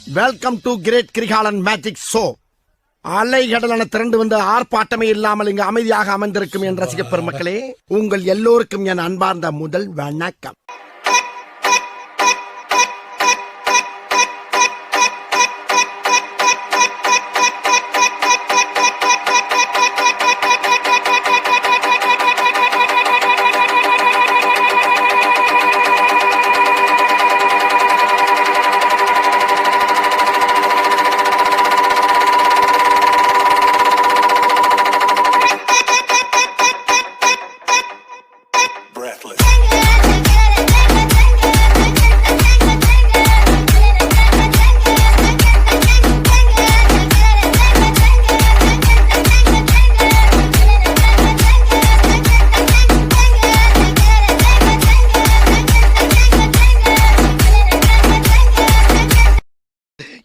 Welcome to great Kirikalan magic show. அலைகடலான திரண்டு வந்து ஆர்ப்பாட்டமே இல்லாமல் இங்கு அமைதியாக அமர்ந்திருக்கும் என் ரசிக பெருமக்களே, உங்கள் எல்லோருக்கும் என் அன்பார்ந்த முதல் வணக்கம்.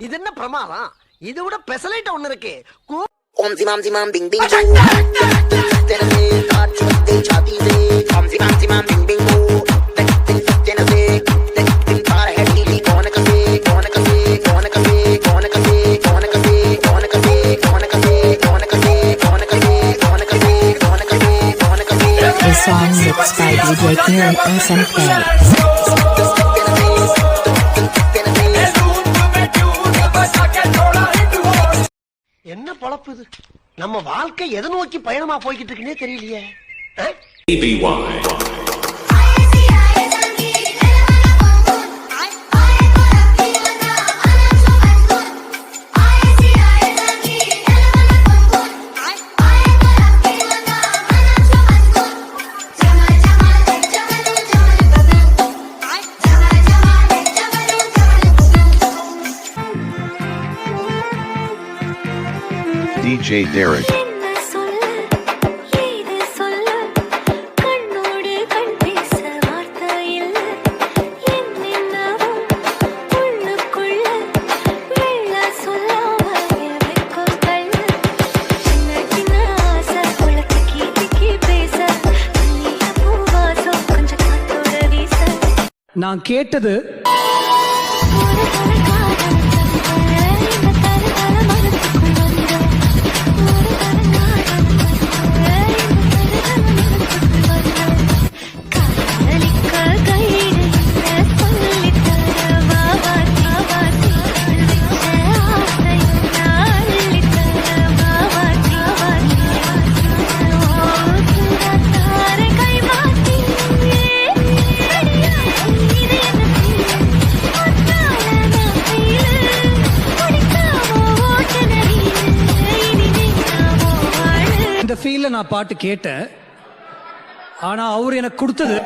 இது என்ன பிரமாதம்? இது விட பெசலைட் ஒண்ணு இருக்கு. ओम जिमाम जिमाम बिंग बिंग तेरे से काट दे छाती से ओम जिमाम बिंग बिंग तेरे से दिन पार है टीली कौन कसे कौन कसे कौन कसे कौन कसे कौन कसे कौन कसे कौन कसे कौन कसे कौन कसे कौन कसे कौन कसे कौन कसे A song mixed by DJ Kiran SMK. என்ன பொழப்பு இது? நம்ம வாழ்க்கை எதை நோக்கி பயணமா போய்கிட்டு இருக்குன்னே தெரியலையே. DJ Derek. நான் கேட்டது இந்த ஃபீல்ல நான் பாட்டு கேட்டேன். ஆனா அவர் எனக்கு கொடுத்தது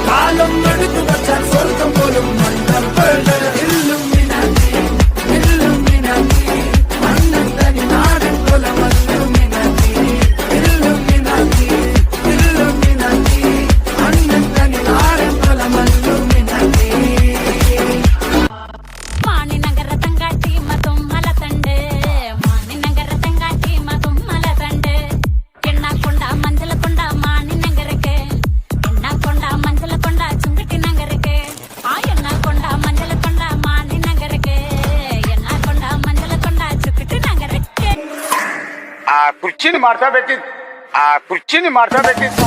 காலம் எடுத்து வச்சார் சொர்க்கம் போலும் மன்னம் பட இல்லுமினாட்டி இல்லுமினாட்டி மன்னன் தனி நாடன் போல மல்லுமினாட்டி இல்லுமினாட்டி இல்லுமினாட்டி மன்னன் தனி நாடன் போல மல்லுமினாட்டி மானி நகர தங்காட்டி மதும் மல தண்டு மானி நகர தங்காட்டி மதும் மல தண்டு எண்ணா கொண்டா மஞ்சள கொண்டா மானி நகருக்கு எண்ணா கொண்டா மஞ்சள கொண்டா சுங்கட்டி நகருக்கு எண்ணா கொண்டா மஞ்சள கொண்டா மானி நகருக்கு எண்ணா கொண்டா மஞ்சள கொண்டா சுங்கட்டி நகருக்கு ಕುರ್ಚಿನ ಮಾಡ್ತಾ ಬೇಕಿತ್ತು ಕುರ್ಚಿನ ಮಾಡ್ತಾ ಬೇಕಿತ್ತು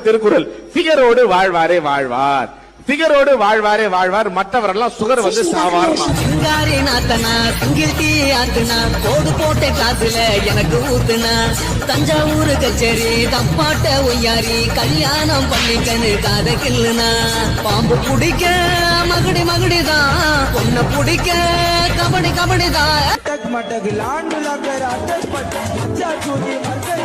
திருக்குறள் ஃபிகரோடு வாழ்வாரே வாழ்வார், ஃபிகரோடு வாழ்வாரே வாழ்வார், மற்றவரெல்லாம் சுகர் வந்து சாவார். சிங்காரி நாத்தனா சிங்கிள் டீ ஆத்துனா போடு போட்ட காசுல எனக்கு ஊத்துனா தஞ்சாவூர் கச்சேரி தப்பாட்ட ஒய்யாரி கல்யாணம் பண்ணிக்கனு காத கில்லுனா பாம்பு குடிக்க மகுடி மகுடிதான் உன்னை பிடிக்க கபடி கபடி தான் मटक लांड लगर आतच पट